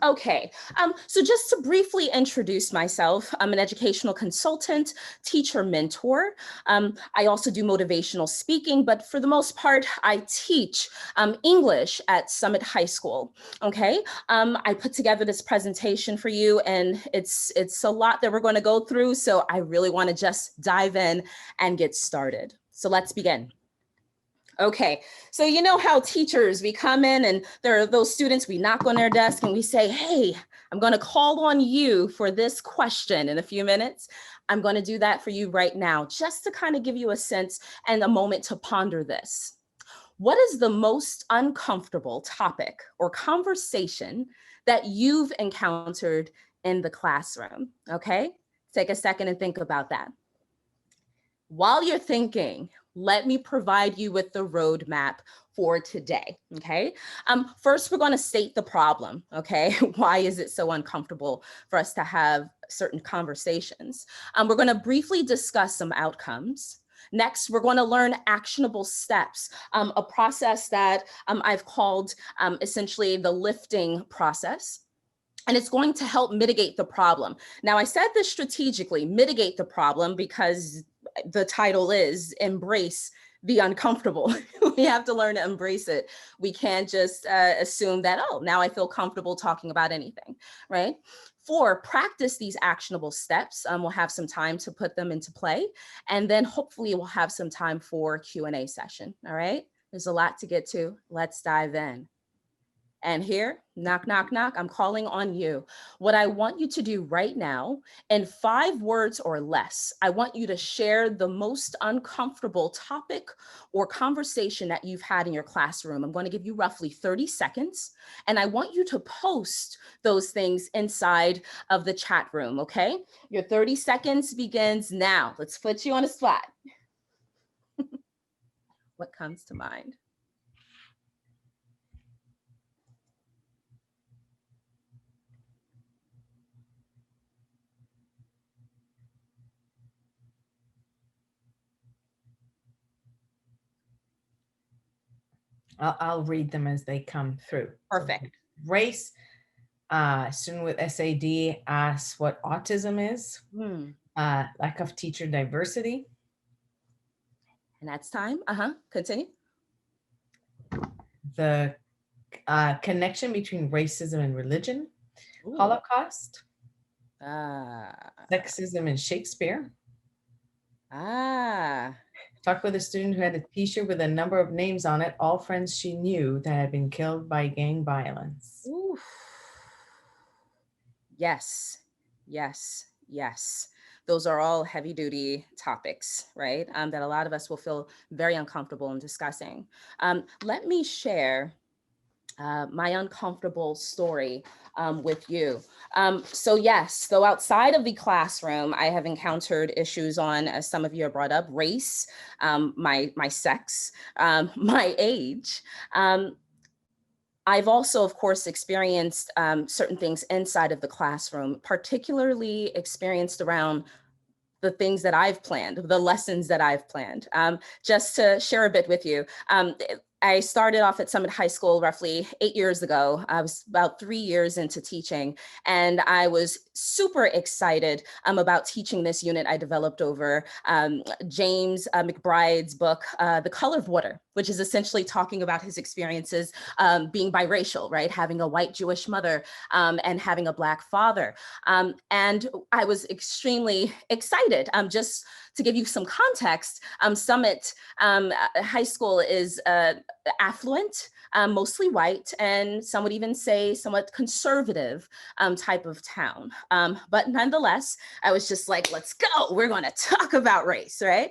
Okay, so just to briefly introduce myself, I'm an educational consultant, teacher, mentor. I also do motivational speaking, but for the most part, I teach English at Summit High School. Okay, I put together this presentation for you, and it's a lot that we're going to go through. So I really want to just dive in and get started. So let's begin. Okay, so you know how teachers, we come in and there are those students, we knock on their desk and we say, hey, I'm going to call on you for this question in a few minutes. I'm going to do that for you right now, just to kind of give you a sense and a moment to ponder this. What is the most uncomfortable topic or conversation that you've encountered in the classroom? Okay, take a second and think about that. While you're thinking, let me provide you with the roadmap for today, okay? First, we're gonna state the problem, okay? Why is it so uncomfortable for us to have certain conversations? We're gonna briefly discuss some outcomes. Next, we're going to learn actionable steps, a process that I've called essentially the lifting process. And it's going to help mitigate the problem. Now, I said this strategically, mitigate the problem, because the title is Embrace the Uncomfortable. We have to learn to embrace it. We can't just assume that, oh, now I feel comfortable talking about anything, right? 4, practice these actionable steps. We'll have some time to put them into play. And then hopefully we'll have some time for Q&A session, all right? There's a lot to get to. Let's dive in. And here, knock, knock, knock, I'm calling on you. What I want you to do right now, in 5 words or less, I want you to share the most uncomfortable topic or conversation that you've had in your classroom. I'm going to give you roughly 30 seconds, and I want you to post those things inside of the chat room, okay? Your 30 seconds begins now. Let's put you on the spot. What comes to mind? I'll read them as they come through. Perfect. So, race, student with SAD asks what autism is, lack of teacher diversity. And that's time. Continue. The connection between racism and religion. Ooh. Holocaust. Sexism and Shakespeare. Talked with a student who had a t-shirt with a number of names on it, all friends she knew that had been killed by gang violence. Oof. Yes, yes, yes. Those are all heavy duty topics, right? That a lot of us will feel very uncomfortable in discussing. Let me share my uncomfortable story with you. So yes, though outside of the classroom, I have encountered issues on, as some of you have brought up, race, my sex, my age. I've also, of course, experienced certain things inside of the classroom, particularly experienced around the things that I've planned, the lessons that I've planned. Just to share a bit with you, I started off at Summit High School roughly 8 years ago. I was about 3 years into teaching, and I was super excited about teaching this unit I developed over James McBride's book, The Color of Water, which is essentially talking about his experiences being biracial, right? Having a white Jewish mother and having a Black father. And I was extremely excited. Just to give you some context, Summit High School is affluent, mostly white, and some would even say somewhat conservative type of town. But nonetheless, I was just like, let's go, we're gonna talk about race, right?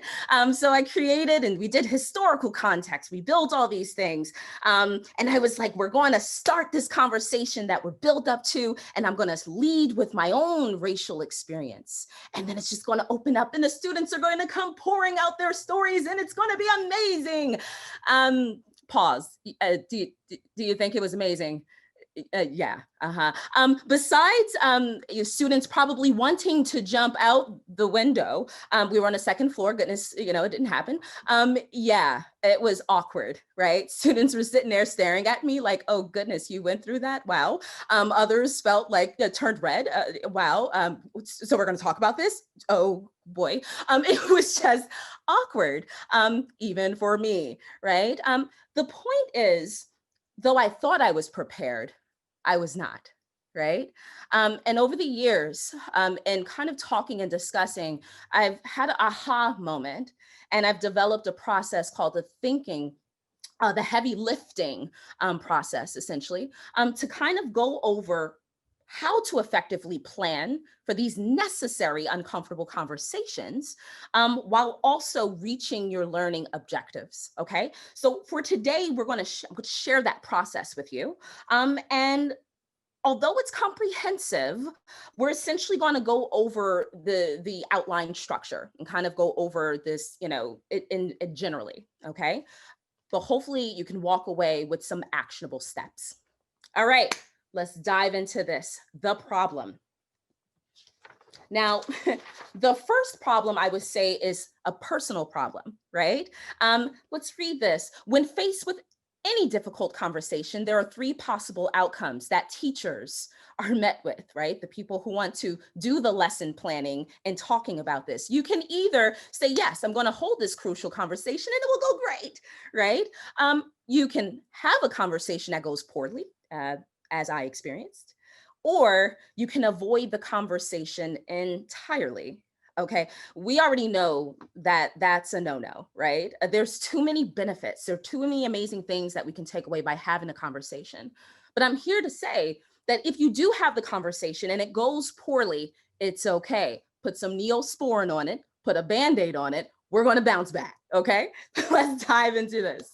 So I created and we did historical context, we built all these things. And I was like, we're gonna start this conversation that we're built up to, and I'm gonna lead with my own racial experience. And then it's just gonna open up and the students are going to come pouring out their stories and it's gonna be amazing. Pause. Do you think it was amazing? Yeah. Besides students probably wanting to jump out the window, we were on a second floor. Goodness, it didn't happen. Yeah, it was awkward, right? Students were sitting there staring at me like, oh goodness, you went through that? Wow. Others felt like turned red. Wow. So we're going to talk about this? Oh boy. It was just awkward, even for me, right? The point is, though I thought I was prepared, I was not, right? And over the years, and kind of talking and discussing, I've had an aha moment, and I've developed a process called the heavy lifting process, essentially, to kind of go over how to effectively plan for these necessary uncomfortable conversations while also reaching your learning objectives. Okay, so for today, we're going to share that process with you. And although it's comprehensive, we're essentially going to go over the outline structure and kind of go over this, in generally. Okay, but hopefully you can walk away with some actionable steps. All right, let's dive into this. The problem. Now, the first problem I would say is a personal problem, right? Let's read this. When faced with any difficult conversation, there are three possible outcomes that teachers are met with, right? The people who want to do the lesson planning and talking about this. You can either say, yes, I'm going to hold this crucial conversation and it will go great, right? You can have a conversation that goes poorly, as I experienced, or you can avoid the conversation entirely. Okay, we already know that that's a no-no, right? There's too many benefits. There are too many amazing things that we can take away by having a conversation. But I'm here to say that if you do have the conversation and it goes poorly, it's okay. Put some Neosporin on it, put a Band-Aid on it. We're going to bounce back, okay? Let's dive into this.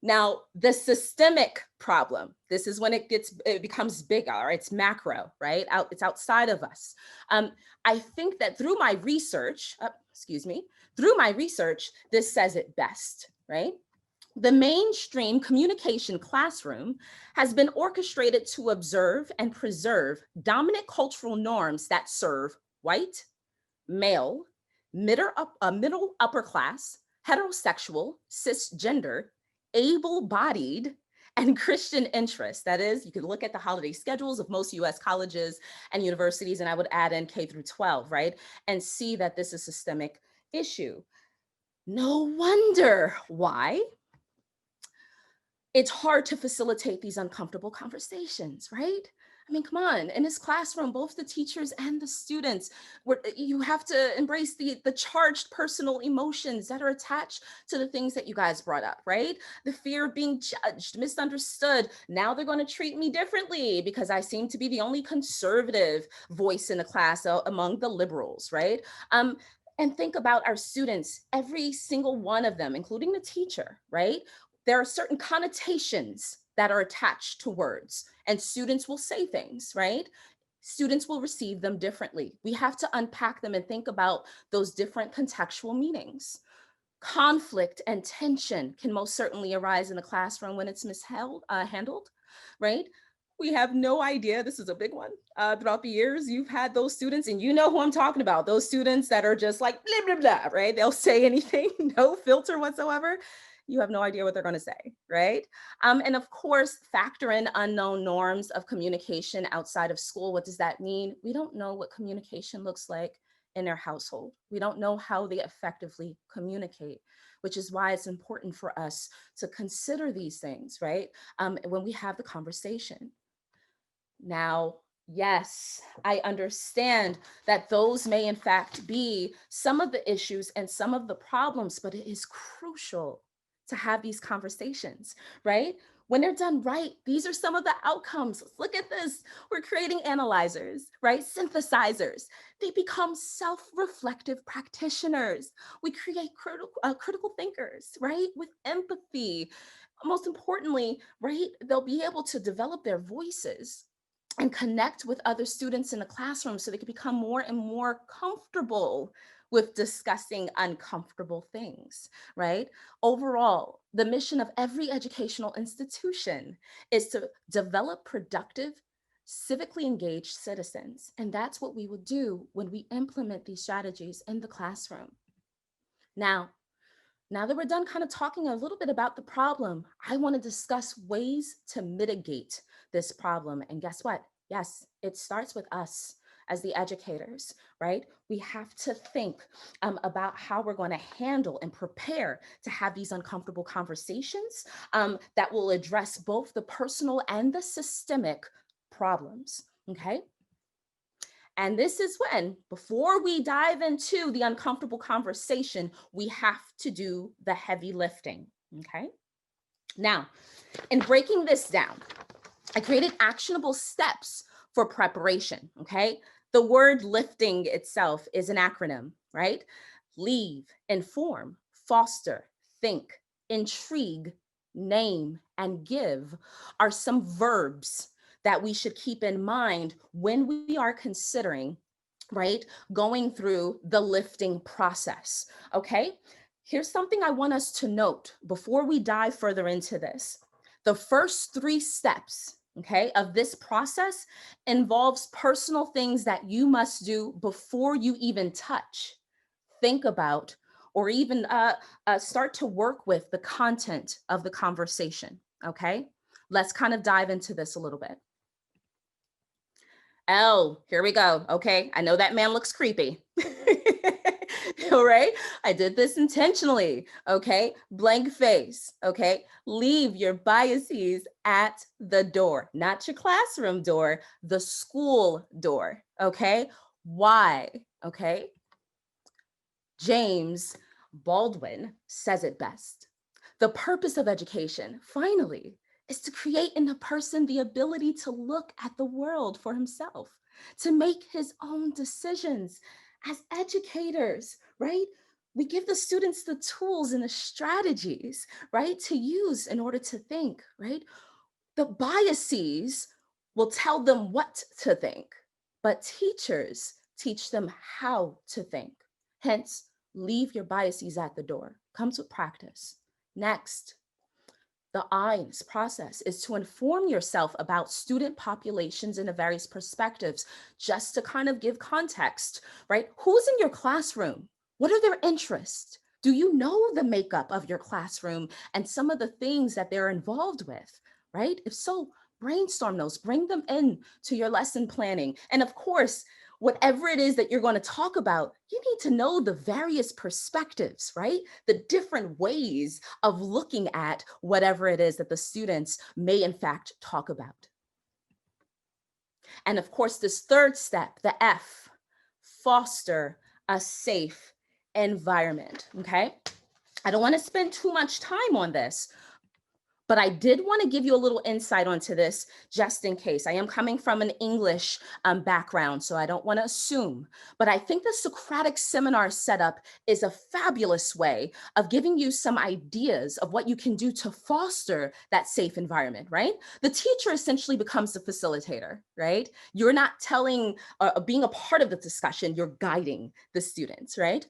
Now, the systemic problem, this is when it becomes bigger, or it's macro, right? It's outside of us. I think that through my research, this says it best, right? The mainstream communication classroom has been orchestrated to observe and preserve dominant cultural norms that serve white, male, middle upper class, heterosexual, cisgender, able-bodied, and Christian interests. That is, you could look at the holiday schedules of most US colleges and universities, and I would add in K through 12, right? And see that this is a systemic issue. No wonder why it's hard to facilitate these uncomfortable conversations, right? I mean, come on, in this classroom, both the teachers and the students, you have to embrace the charged personal emotions that are attached to the things that you guys brought up, right? The fear of being judged, misunderstood. Now they're going to treat me differently because I seem to be the only conservative voice in the class among the liberals, right? And think about our students, every single one of them, including the teacher, right? There are certain connotations that are attached to words, and students will say things, right? Students will receive them differently. We have to unpack them and think about those different contextual meanings. Conflict and tension can most certainly arise in the classroom when it's handled, right? We have no idea. This is a big one. Throughout the years, you've had those students, and you know who I'm talking about, those students that are just like, blah, blah, blah, right? They'll say anything, no filter whatsoever. You have no idea what they're going to say, right? And of course, factor in unknown norms of communication outside of school. What does that mean? We don't know what communication looks like in their household. We don't know how they effectively communicate, which is why it's important for us to consider these things, right? When we have the conversation. Now, yes, I understand that those may in fact be some of the issues and some of the problems, but it is crucial to have these conversations, right? When they're done right, these are some of the outcomes. Look at this. We're creating analyzers, right? Synthesizers. They become self-reflective practitioners. We create critical thinkers, right? With empathy. Most importantly, right? They'll be able to develop their voices and connect with other students in the classroom so they can become more and more comfortable with discussing uncomfortable things, right? Overall, the mission of every educational institution is to develop productive, civically engaged citizens. And that's what we will do when we implement these strategies in the classroom. Now that we're done kind of talking a little bit about the problem, I want to discuss ways to mitigate this problem. And guess what? Yes, it starts with us as the educators, right? We have to think about how we're going to handle and prepare to have these uncomfortable conversations that will address both the personal and the systemic problems, okay? And this is when, before we dive into the uncomfortable conversation, we have to do the heavy lifting, okay? Now, in breaking this down, I created actionable steps for preparation, okay? The word lifting itself is an acronym, right? Leave, inform, foster, think, intrigue, name, and give are some verbs that we should keep in mind when we are considering, right, going through the lifting process, okay? Here's something I want us to note before we dive further into this. The first 3 steps, okay, of this process involves personal things that you must do before you even touch, think about, or even start to work with the content of the conversation, okay? Let's kind of dive into this a little bit. Oh, here we go. Okay, I know that man looks creepy. All right, I did this intentionally. Okay, blank face. Okay, leave your biases at the door, not your classroom door, the school door. Okay, why? Okay, James Baldwin says it best. The purpose of education, finally, is to create in a person the ability to look at the world for himself, to make his own decisions. As educators, right? We give the students the tools and the strategies, right, to use in order to think, right? The biases will tell them what to think, but teachers teach them how to think. Hence, leave your biases at the door. Comes with practice. Next, the I's process is to inform yourself about student populations in the various perspectives, just to kind of give context, right? Who's in your classroom? What are their interests? Do you know the makeup of your classroom and some of the things that they're involved with, right? If so, brainstorm those, bring them in to your lesson planning. And of course, whatever it is that you're going to talk about, you need to know the various perspectives, right? The different ways of looking at whatever it is that the students may in fact talk about. And of course, this third step, the F, foster a safe environment, okay? I don't want to spend too much time on this, but I did want to give you a little insight onto this just in case. I am coming from an English background, so I don't want to assume. But I think the Socratic seminar setup is a fabulous way of giving you some ideas of what you can do to foster that safe environment, right? The teacher essentially becomes the facilitator, right? You're not telling, being a part of the discussion, you're guiding the students, right?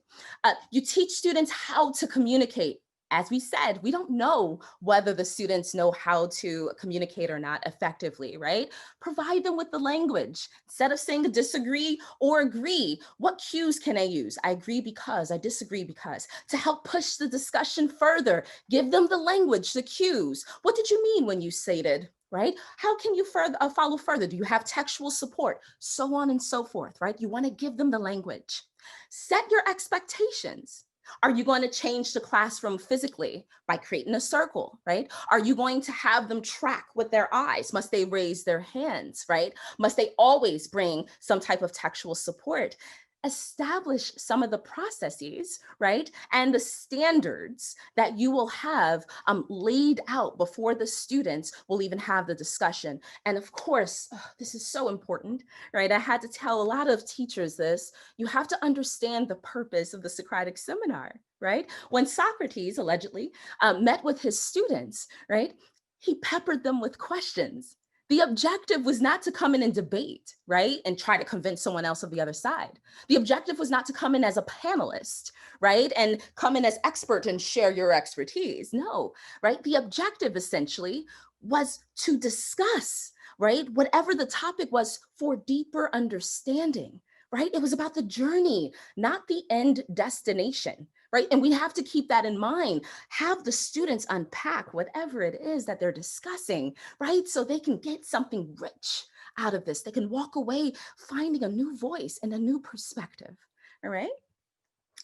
You teach students how to communicate. As we said, we don't know whether the students know how to communicate or not effectively, right? Provide them with the language. Instead of saying disagree or agree, what cues can I use? I agree because, I disagree because. To help push the discussion further, give them the language, the cues. What did you mean when you stated, right? How can you follow further? Do you have textual support? So on and so forth, right? You want to give them the language. Set your expectations. Are you going to change the classroom physically by creating a circle, right? Are you going to have them track with their eyes? Must they raise their hands, right? Must they always bring some type of textual support? Establish some of the processes, right? And the standards that you will have laid out before the students will even have the discussion. And of course, this is so important, right? I had to tell a lot of teachers this. You have to understand the purpose of the Socratic seminar, right? When Socrates allegedly met with his students, right? He peppered them with questions. The objective was not to come in and debate, right? And try to convince someone else of the other side. The objective was not to come in as a panelist, right? And come in as expert and share your expertise. No, right? The objective essentially was to discuss, right? Whatever the topic was for deeper understanding, right? It was about the journey, not the end destination, right? And we have to keep that in mind. Have the students unpack whatever it is that they're discussing, right? So they can get something rich out of this. They can walk away finding a new voice and a new perspective, all right?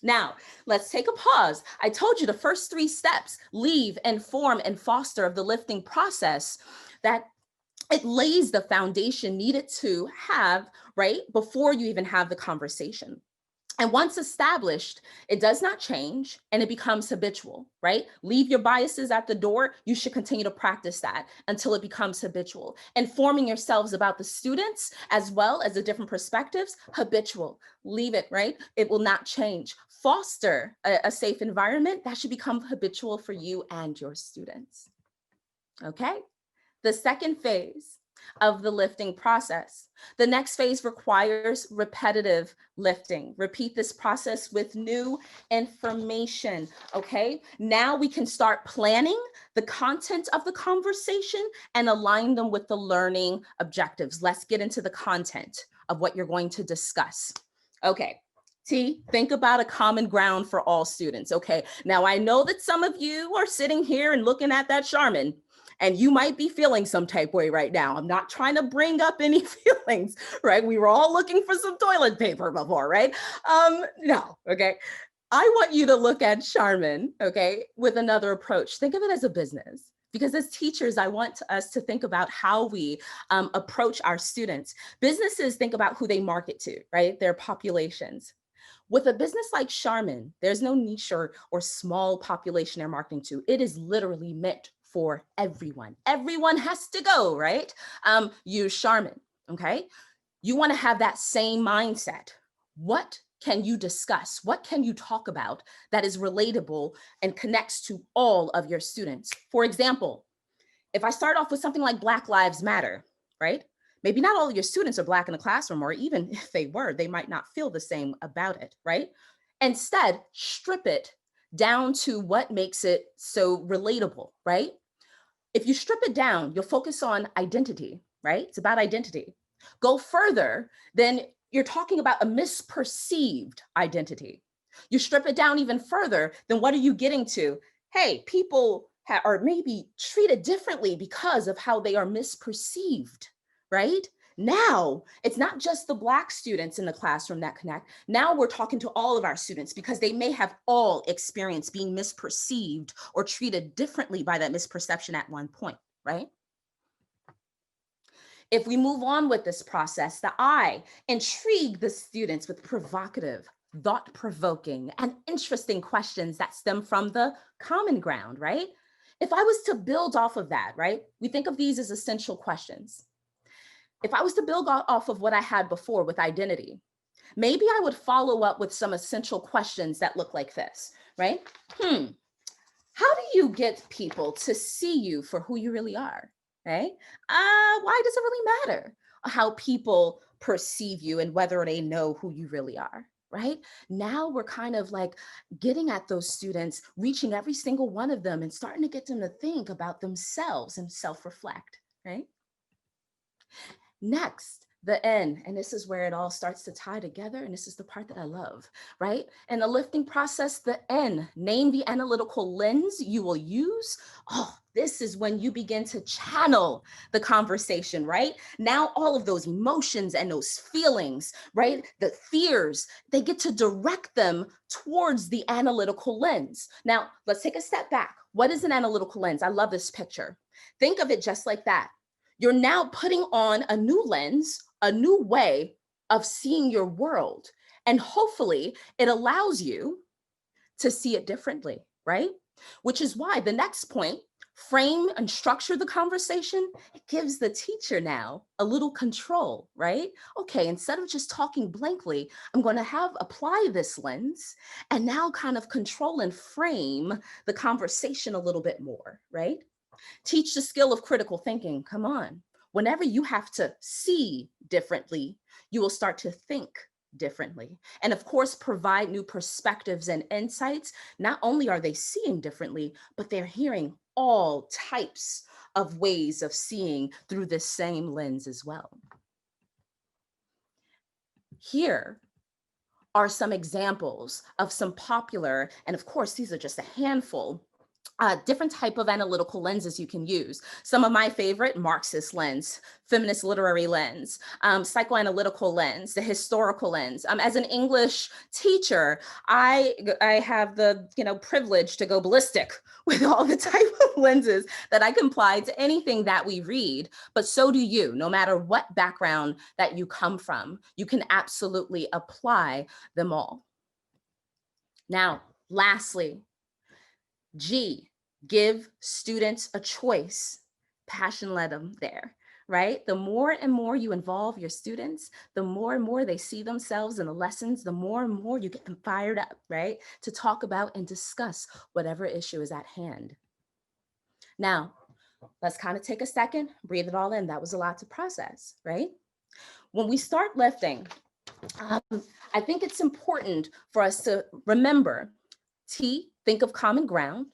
Now, let's take a pause. I told you the first 3 steps, leave, inform, and foster of the lifting process, that it lays the foundation needed to have, right, before you even have the conversation. And once established, it does not change and it becomes habitual, right? Leave your biases at the door. You should continue to practice that until it becomes habitual. Informing yourselves about the students as well as the different perspectives, habitual. Leave it, right? It will not change. Foster a safe environment that should become habitual for you and your students. Okay? The second phase of the lifting process. The next phase requires repetitive lifting. Repeat this process with new information, okay? Now we can start planning the content of the conversation and align them with the learning objectives. Let's get into the content of what you're going to discuss. Okay. T, think about a common ground for all students, okay? Now I know that some of you are sitting here and looking at that Charmin, and you might be feeling some type way right now. I'm not trying to bring up any feelings, right? We were all looking for some toilet paper before, right? No, okay. I want you to look at Charmin, okay, with another approach. Think of it as a business. Because as teachers, I want us to think about how we approach our students. Businesses think about who they market to, right? Their populations. With a business like Charmin, there's no niche or small population they're marketing to. It is literally meant for everyone. Everyone has to go, right? Use Charmin, okay? You want to have that same mindset. What can you discuss? What can you talk about that is relatable and connects to all of your students? For example, if I start off with something like Black Lives Matter, right? Maybe not all of your students are Black in the classroom, or even if they were, they might not feel the same about it, right? Instead, strip it down to what makes it so relatable, right? If you strip it down, you'll focus on identity, right? It's about identity. Go further, then you're talking about a misperceived identity. You strip it down even further, then what are you getting to? Hey, people are maybe treated differently because of how they are misperceived, right? Now, it's not just the Black students in the classroom that connect. Now we're talking to all of our students because they may have all experienced being misperceived or treated differently by that misperception at one point, right? If we move on with this process, the I, intrigue the students with provocative, thought-provoking, and interesting questions that stem from the common ground, right? If I was to build off of that, right? We think of these as essential questions. If I was to build off of what I had before with identity, maybe I would follow up with some essential questions that look like this, right? How do you get people to see you for who you really are, right? Why does it really matter how people perceive you and whether they know who you really are, right? Now we're kind of like getting at those students, reaching every single one of them and starting to get them to think about themselves and self-reflect, right? Next, the N, and this is where it all starts to tie together, and this is the part that I love, right? In the lifting process, the N, name the analytical lens you will use. Oh, this is when you begin to channel the conversation, right? Now all of those emotions and those feelings, right? The fears, they get to direct them towards the analytical lens. Now, let's take a step back. What is an analytical lens? I love this picture. Think of it just like that. You're now putting on a new lens, a new way of seeing your world. And hopefully it allows you to see it differently, right? Which is why the next point, frame and structure the conversation, it gives the teacher now a little control, right? Okay, instead of just talking blankly, I'm going to apply this lens and now kind of control and frame the conversation a little bit more, right? Teach the skill of critical thinking. Come on. Whenever you have to see differently, you will start to think differently. And of course, provide new perspectives and insights. Not only are they seeing differently, but they're hearing all types of ways of seeing through this same lens as well. Here are some examples of some popular, and of course, these are just a handful, different type of analytical lenses you can use. Some of my favorite: Marxist lens, feminist literary lens, psychoanalytical lens, the historical lens. As an English teacher, I have the privilege to go ballistic with all the type of lenses that I can apply to anything that we read, but so do you. No matter what background that you come from, you can absolutely apply them all. Now, lastly, G, give students a choice. Passion led them there, right? The more and more you involve your students, the more and more they see themselves in the lessons, the more and more you get them fired up, right? To talk about and discuss whatever issue is at hand. Now, let's kind of take a second, breathe it all in. That was a lot to process, right? When we start lifting, I think it's important for us to remember T, think of common ground,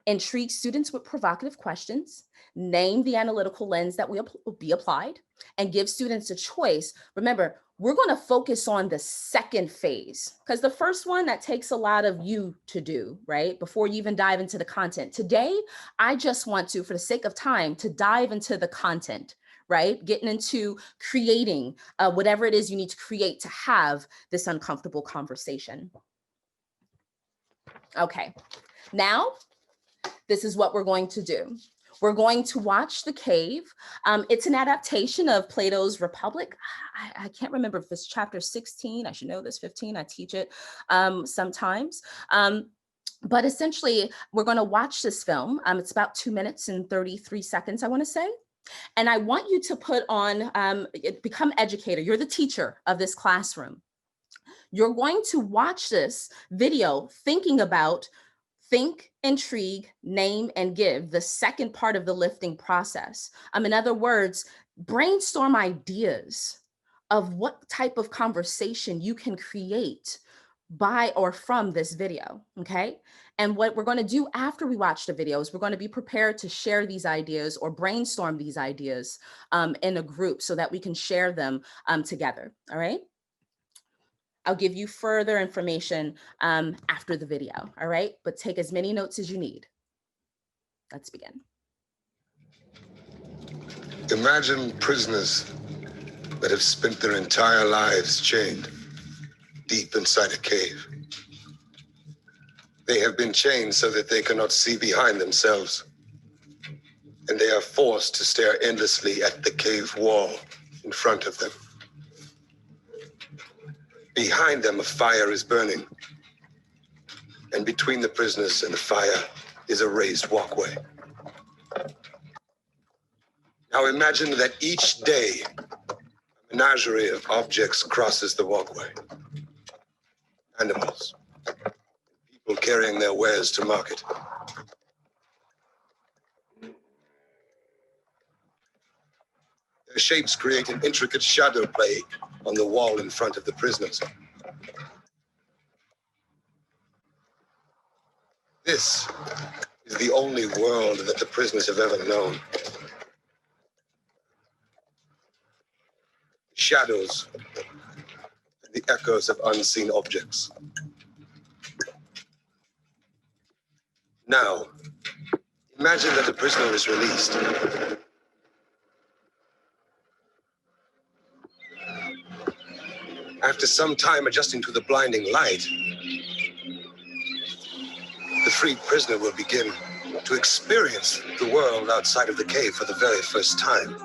intrigue students with provocative questions, name the analytical lens that will be applied, and give students a choice. Remember, we're going to focus on the second phase, because the first one, that takes a lot of you to do, right? Before you even dive into the content. Today, I just want to, for the sake of time, to dive into the content, right? Getting into creating whatever it is you need to create to have this uncomfortable conversation. Okay, now this is what we're going to do. We're going to watch The Cave. It's an adaptation of Plato's Republic. I can't remember if it's chapter 16. I should know this, 15. I teach it sometimes. But essentially, we're going to watch this film. It's about 2 minutes and 33 seconds, I want to say. And I want you to put on, become educator. You're the teacher of this classroom. You're going to watch this video thinking about think, intrigue, name, and give, the second part of the lifting process. In other words, brainstorm ideas of what type of conversation you can create by or from this video, okay? And what we're going to do after we watch the video is we're going to be prepared to share these ideas or brainstorm these ideas in a group so that we can share them together, all right? I'll give you further information after the video, all right? But take as many notes as you need. Let's begin. Imagine prisoners that have spent their entire lives chained deep inside a cave. They have been chained so that they cannot see behind themselves, and they are forced to stare endlessly at the cave wall in front of them. Behind them, a fire is burning, and between the prisoners and the fire is a raised walkway. Now imagine that each day, a menagerie of objects crosses the walkway. Animals, people carrying their wares to market. Their shapes create an intricate shadow play on the wall in front of the prisoners. This is the only world that the prisoners have ever known. Shadows and the echoes of unseen objects. Now, imagine that the prisoner is released. After some time adjusting to the blinding light, the freed prisoner will begin to experience the world outside of the cave for the very first time.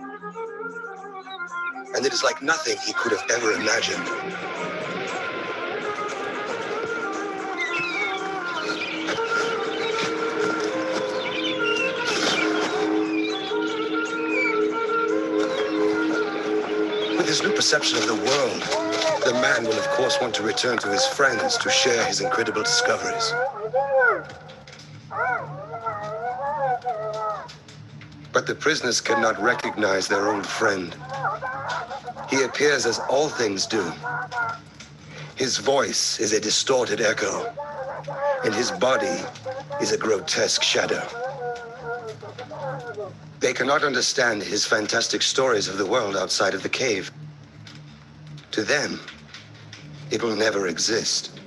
And it is like nothing he could have ever imagined. With his new perception of the world, the man will of course want to return to his friends to share his incredible discoveries. But the prisoners cannot recognize their old friend. He appears as all things do. His voice is a distorted echo, and his body is a grotesque shadow. They cannot understand his fantastic stories of the world outside of the cave. To them, it will never exist.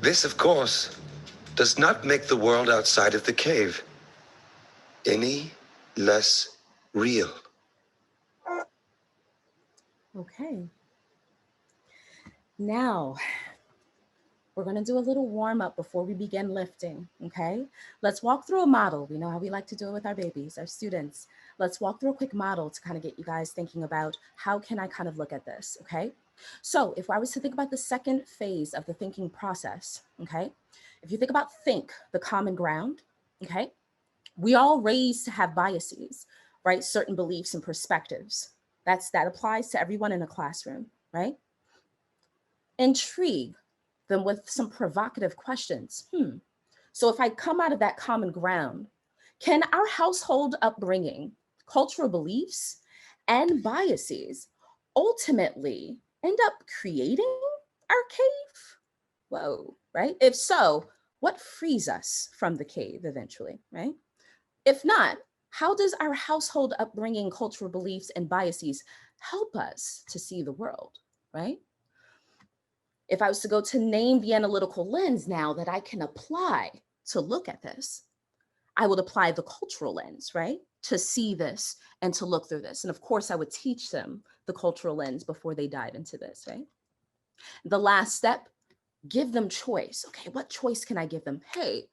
This, of course, does not make the world outside of the cave any less real. Okay. Now, we're going to do a little warm up before we begin lifting, okay? Let's walk through a model. We know how we like to do it with our babies, our students. Let's walk through a quick model to kind of get you guys thinking about how can I kind of look at this, okay? So if I was to think about the second phase of the thinking process, okay? If you think about think, the common ground, okay? We all raised to have biases, right? Certain beliefs and perspectives. That applies to everyone in a classroom, right? Intrigue them with some provocative questions. So if I come out of that common ground, can our household upbringing, cultural beliefs, and biases ultimately end up creating our cave? Whoa, right? If so, what frees us from the cave eventually, right? If not, how does our household upbringing, cultural beliefs, and biases help us to see the world, right? If I was to go to name the analytical lens now that I can apply to look at this, I would apply the cultural lens, right? To see this and to look through this. And of course, I would teach them the cultural lens before they dive into this, right? The last step, give them choice. Okay, what choice can I give them? Hey,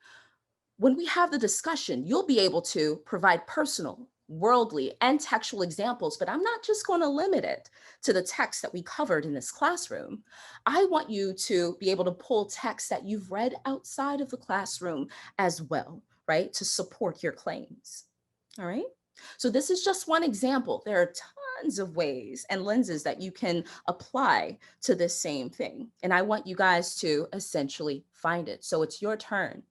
when we have the discussion, you'll be able to provide personal, worldly, and textual examples, but I'm not just going to limit it to the text that we covered in this classroom. I want you to be able to pull text that you've read outside of the classroom as well, right? To support your claims, all right? So this is just one example. There are tons of ways and lenses that you can apply to this same thing. And I want you guys to essentially find it. So it's your turn.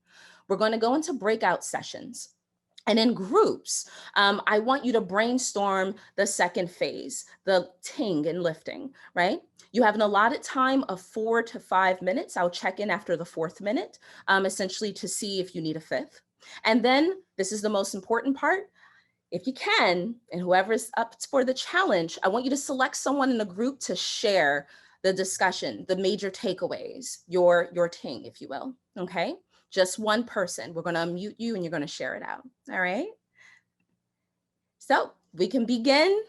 We're going to go into breakout sessions. And in groups, I want you to brainstorm the second phase, the ting and lifting, right? You have an allotted time of 4 to 5 minutes. I'll check in after the 4th minute, essentially to see if you need a 5th. And then this is the most important part. If you can, and whoever's up for the challenge, I want you to select someone in the group to share the discussion, the major takeaways, your ting, if you will, okay? Just one person. We're going to unmute you and you're going to share it out. All right. So we can begin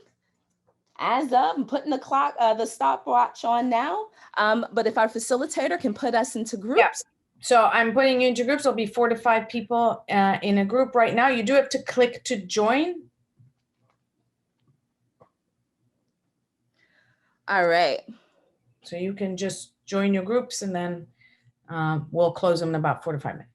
as of putting the clock, the stopwatch on now. But if our facilitator can put us into groups. Yeah. So I'm putting you into groups. There'll be 4 to 5 people in a group right now. You do have to click to join. All right. So you can just join your groups and then we'll close them in about 4 to 5 minutes.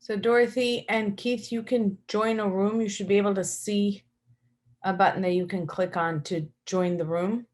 So Dorothy and Keith, you can join a room. You should be able to see a button that you can click on to join the room.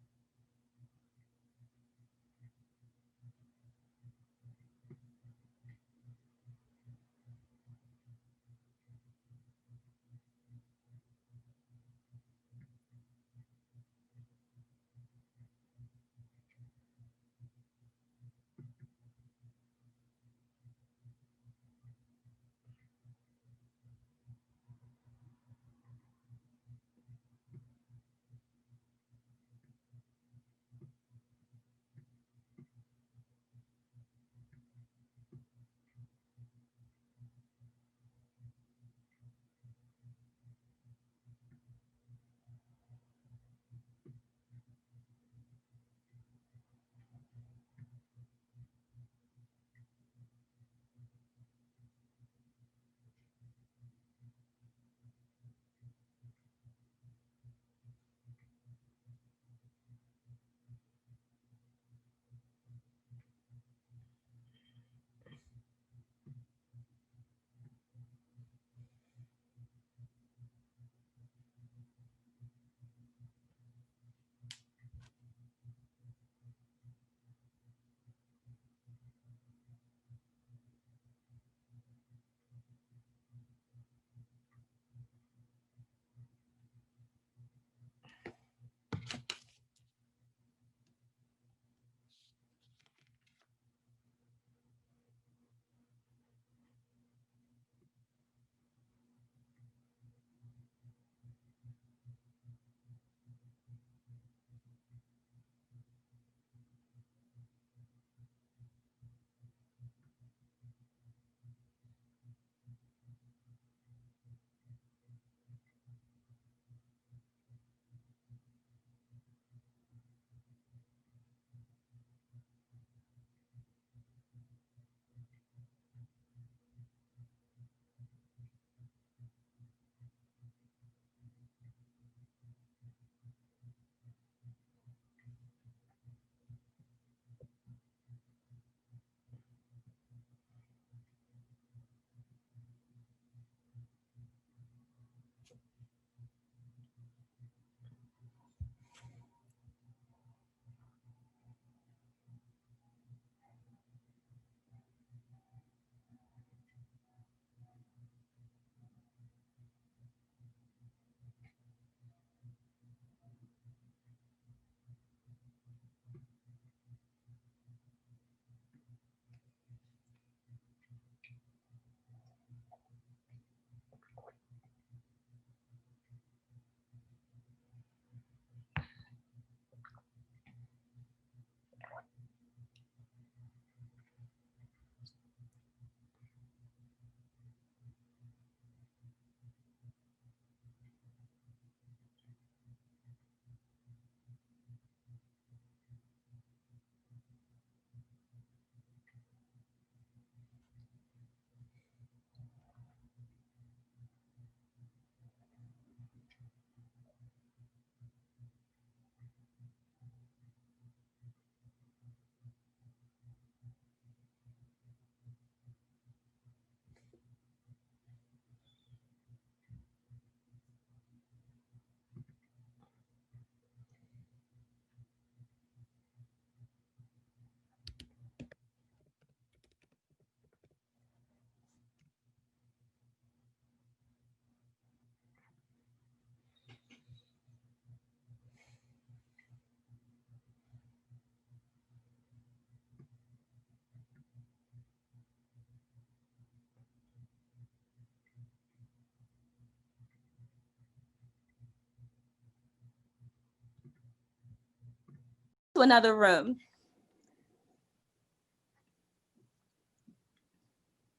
to another room.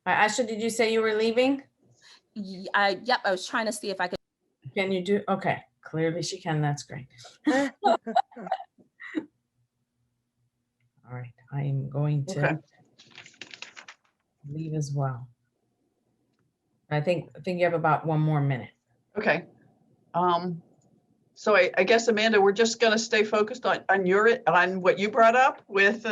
Asha, did you say you were leaving? Yep, I was trying to see if I could. Can you do? Okay, clearly she can. That's great. All right, I'm going to leave as well. I think you have about 1 more minute. Okay. So I guess, Amanda, we're just going to stay focused on what you brought up with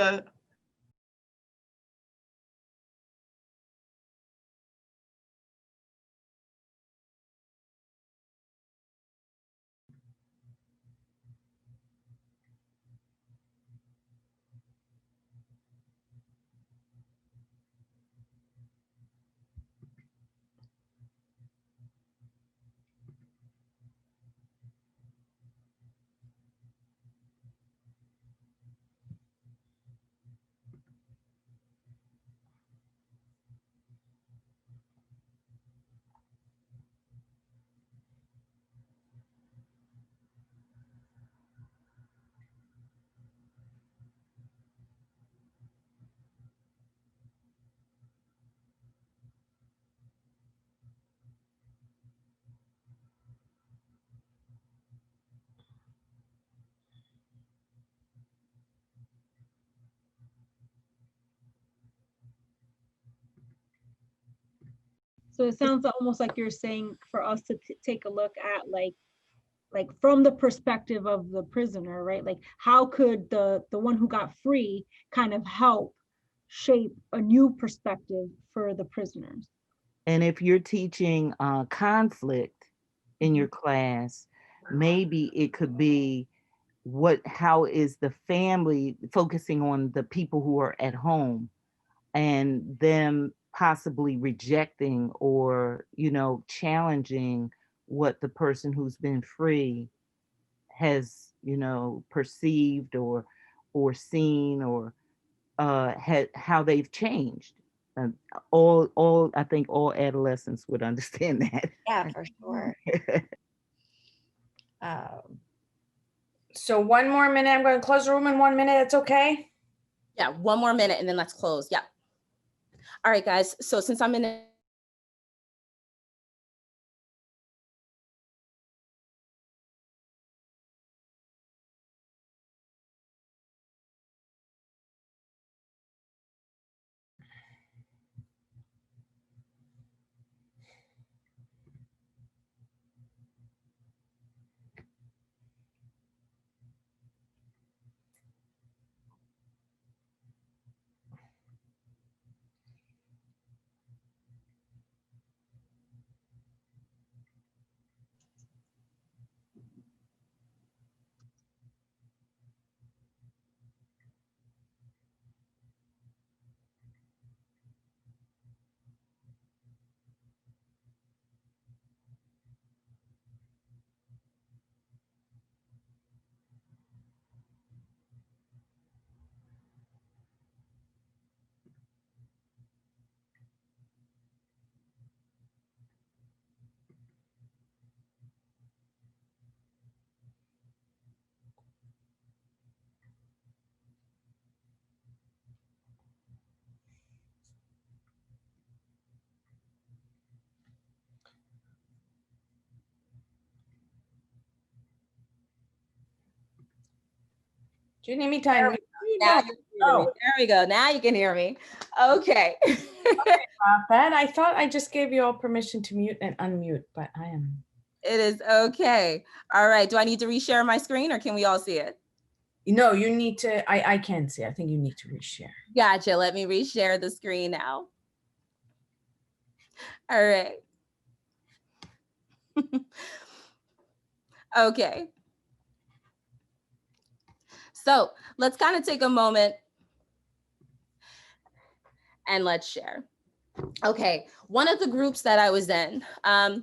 So it sounds almost like you're saying for us to take a look at like from the perspective of the prisoner, right? Like how could the one who got free kind of help shape a new perspective for the prisoners? And if you're teaching conflict in your class, maybe it could be how is the family focusing on the people who are at home and them possibly rejecting or, challenging what the person who's been free has, perceived or seen or how they've changed. I think all adolescents would understand that. Yeah, for sure. So 1 more minute. I'm going to close the room in 1 minute. That's okay? Yeah, 1 more minute and then let's close. Yeah. All right, guys. So since I'm in it. Do you need me time? Now there we go. Now you can hear me. Okay. Ben, I thought I just gave you all permission to mute and unmute, but I am. It is okay. All right. Do I need to reshare my screen or can we all see it? No, you need to, I can see. I think you need to reshare. Gotcha. Let me reshare the screen now. All right. Okay. So let's kind of take a moment and let's share. Okay. One of the groups that I was in, I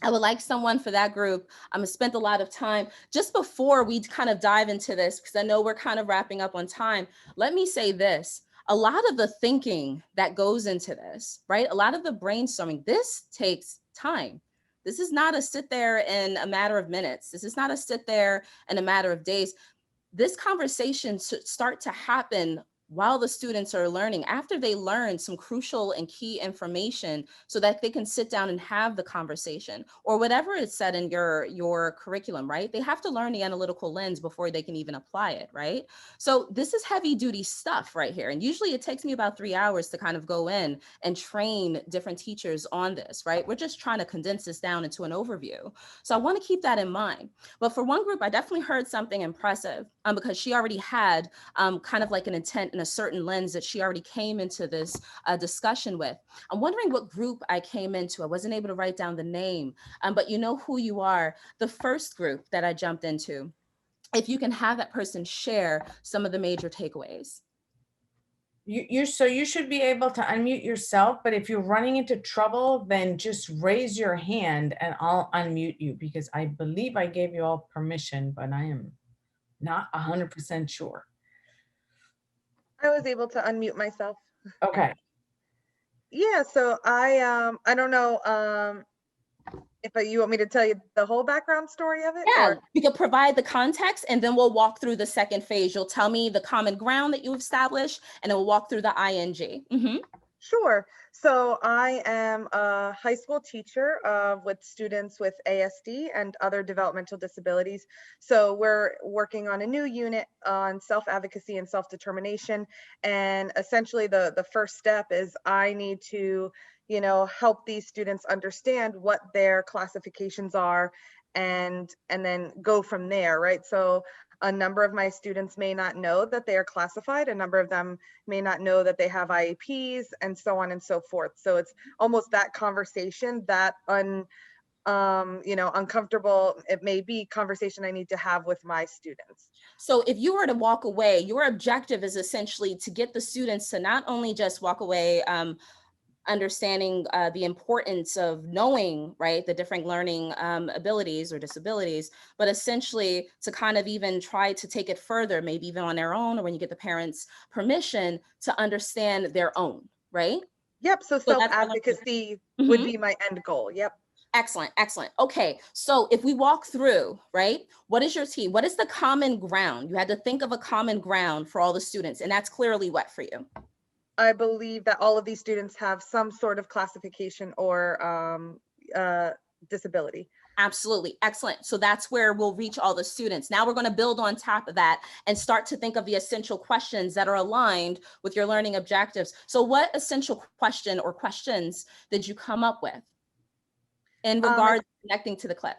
would like someone for that group. I'm gonna spend a lot of time just before we kind of dive into this, because I know we're kind of wrapping up on time. Let me say this. A lot of the thinking that goes into this, right? A lot of the brainstorming, this takes time. This is not a sit there in a matter of minutes. This is not a sit there in a matter of days. this conversation should start to happen while the students are learning, after they learn some crucial and key information, so that they can sit down and have the conversation, or whatever is said in your curriculum, right? They have to learn the analytical lens before they can even apply it, right? So this is heavy duty stuff right here. And usually it takes me about 3 hours to kind of go in and train different teachers on this, right? We're just trying to condense this down into an overview. So I want to keep that in mind. But for one group, I definitely heard something impressive because she already had kind of like an intent and a certain lens that she already came into this discussion with. I'm wondering what group I came into. I wasn't able to write down the name, but you know who you are. The first group that I jumped into, if you can have that person share some of the major takeaways. So you should be able to unmute yourself, but if you're running into trouble, then just raise your hand and I'll unmute you, because I believe I gave you all permission, but I am not 100% sure. I was able to unmute myself. Okay. Yeah, so I don't know if you want me to tell you the whole background story of it. Yeah, or? you can provide the context and then we'll walk through the second phase. You'll tell me the common ground that you established and then we'll walk through the ING. Sure. So I am a high school teacher with students with ASD and other developmental disabilities. So we're working on a new unit on self-advocacy and self-determination. And essentially the first step is I need to, you know, help these students understand what their classifications are and then go from there, right? So a number of my students may not know that they are classified. A number of them may not know that they have IEPs and so on and so forth. So it's almost that conversation, that uncomfortable, it may be, conversation I need to have with my students. So if you were to walk away, your objective is essentially to get the students to not only just walk away understanding the importance of knowing, right, the different learning abilities or disabilities, but essentially to kind of even try to take it further, maybe even on their own, or when you get the parents' permission to understand their own, right? Yep, so self-advocacy would be my end goal, yep. Excellent, excellent. Okay, so if we walk through, right, what is your team? What is the common ground? You had to think of a common ground for all the students, and that's clearly what for you? I believe that all of these students have some sort of classification or disability. Absolutely. Excellent. So that's where we'll reach all the students. Now we're going to build on top of that and start to think of the essential questions that are aligned with your learning objectives. So what essential question or questions did you come up with in regards to connecting to the clip?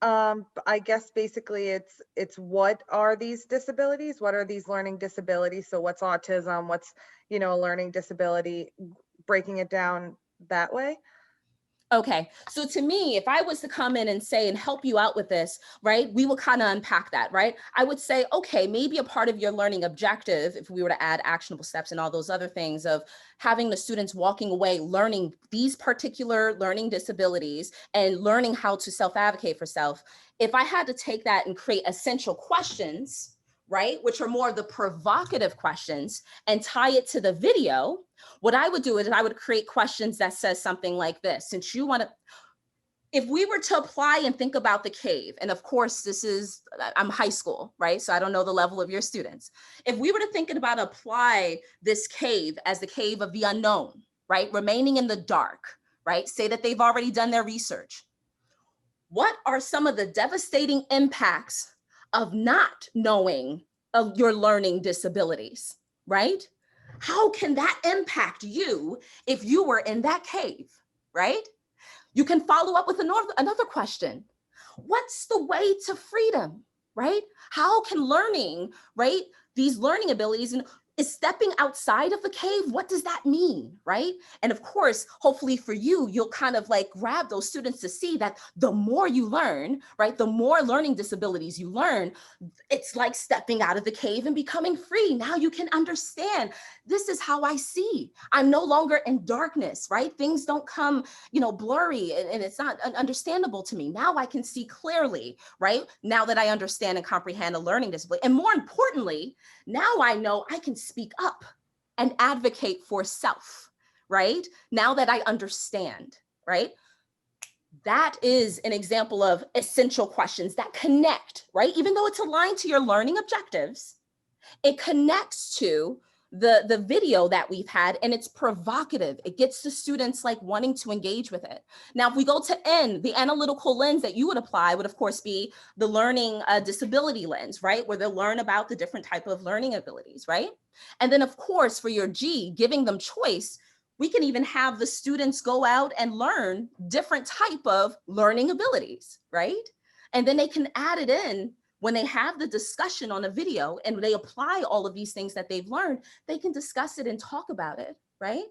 I guess basically it's what are these disabilities? What are these learning disabilities? So what's autism? What's, you know, a learning disability? Breaking it down that way. Okay, so to me, if I was to come in and say and help you out with this, right, we will kind of unpack that, right? I would say, okay, maybe a part of your learning objective, if we were to add actionable steps and all those other things of having the students walking away, learning these particular learning disabilities and learning how to self-advocate for self. If I had to take that and create essential questions, right, which are more the provocative questions, and tie it to the video, what I would do is I would create questions that says something like this. Since you want to, if we were to apply and think about the cave, and of course I'm high school, right? So I don't know the level of your students. If we were to think about apply this cave as the cave of the unknown, right? Remaining in the dark, right? Say that they've already done their research. What are some of the devastating impacts of not knowing of your learning disabilities, right? How can that impact you if you were in that cave, right? You can follow up with another question. What's the way to freedom, right? How can learning, right? These learning abilities, and is stepping outside of the cave, what does that mean, right? And of course, hopefully for you, you'll kind of like grab those students to see that the more you learn, right, the more learning disabilities you learn, it's like stepping out of the cave and becoming free. Now you can understand, this is how I see. I'm no longer in darkness, right? Things don't come, you know, blurry and it's not understandable to me. Now I can see clearly, right? Now that I understand and comprehend a learning disability. And more importantly, now I know I can speak up and advocate for self, right? Now that I understand, right? That is an example of essential questions that connect, right? Even though it's aligned to your learning objectives, it connects to the video that we've had, and it's provocative. It gets the students like wanting to engage with it. Now, if we go to N, the analytical lens that you would apply would of course be the learning disability lens, right? Where they'll learn about the different type of learning abilities, right? And then of course for your G, giving them choice, we can even have the students go out and learn different type of learning abilities, right? And then they can add it in when they have the discussion on a video and they apply all of these things that they've learned, they can discuss it and talk about it, right?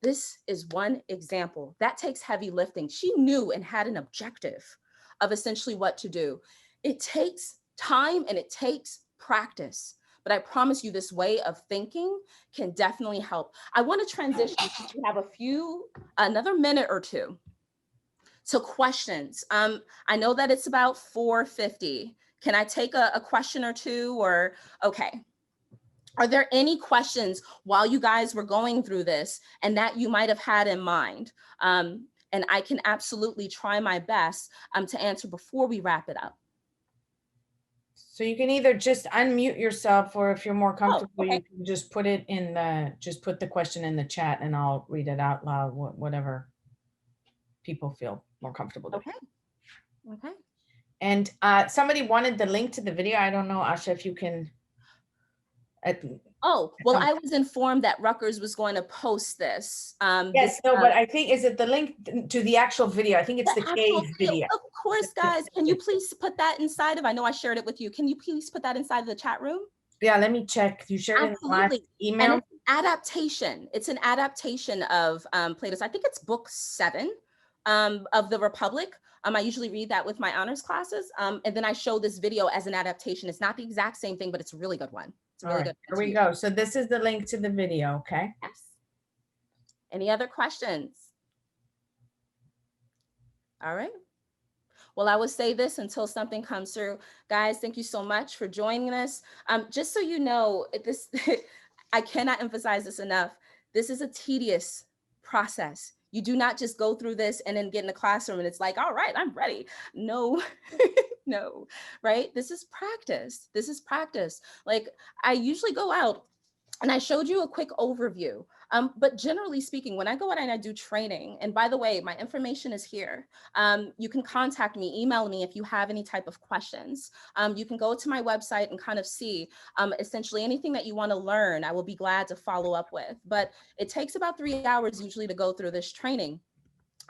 This is one example. That takes heavy lifting. She knew and had an objective of essentially what to do. It takes time and it takes practice, but I promise you this way of thinking can definitely help. I want to transition, since we have another minute or two, to questions. I know that it's about 4:50. Can I take a question or two, or, okay. Are there any questions while you guys were going through this and that you might have had in mind? And I can absolutely try my best to answer before we wrap it up. So you can either just unmute yourself, or if you're more comfortable, okay. you can just put it in just put the question in the chat and I'll read it out loud, whatever people feel more comfortable doing. Okay. Okay. And somebody wanted the link to the video. I don't know, Asha, if you can. Oh, well, I was informed that Rutgers was going to post this. Yes, no, but I think, is it the link to the actual video? I think it's the cave video. Of course, guys. Can you please put that inside of, I know I shared it with you. Can you please put that inside of the chat room? Yeah, let me check. You shared it in the last email? And it's an adaptation. It's an adaptation of Plato's, I think it's book 7 of the Republic. I usually read that with my honors classes. And then I show this video as an adaptation. It's not the exact same thing, but it's a really good one. It's a really good one. Here we go. So this is the link to the video, okay? Yes. Any other questions? All right. Well, I will say this until something comes through. Guys, thank you so much for joining us. Just so you know, this I cannot emphasize this enough. This is a tedious process. You do not just go through this and then get in the classroom and it's like, all right, I'm ready. No, no, right? This is practice. This is practice. Like, I usually go out and I showed you a quick overview. But generally speaking, when I go out and I do training, and by the way, my information is here. You can contact me, email me if you have any type of questions. You can go to my website and kind of see essentially anything that you want to learn, I will be glad to follow up with. But it takes about 3 hours usually to go through this training.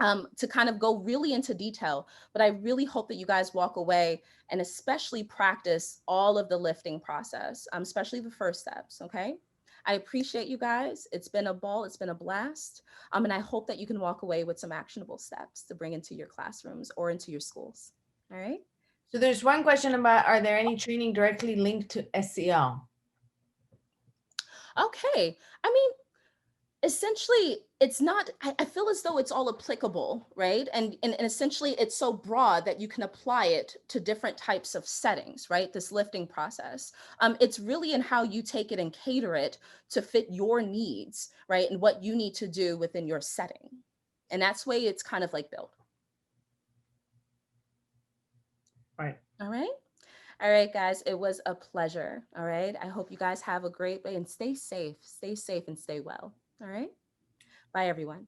To kind of go really into detail, but I really hope that you guys walk away and especially practice all of the lifting process, especially the first steps, okay? I appreciate you guys. It's been a ball, it's been a blast. And I hope that you can walk away with some actionable steps to bring into your classrooms or into your schools, all right? So there's one question about, are there any training directly linked to SEL? Okay, I mean, essentially, it's not, I feel as though it's all applicable, right? And essentially it's so broad that you can apply it to different types of settings, right? This lifting process. It's really in how you take it and cater it to fit your needs, right? And what you need to do within your setting. And that's the way it's kind of like built. Right. All right. All right, guys, it was a pleasure. All right. I hope you guys have a great day and stay safe and stay well. All right. Bye, everyone.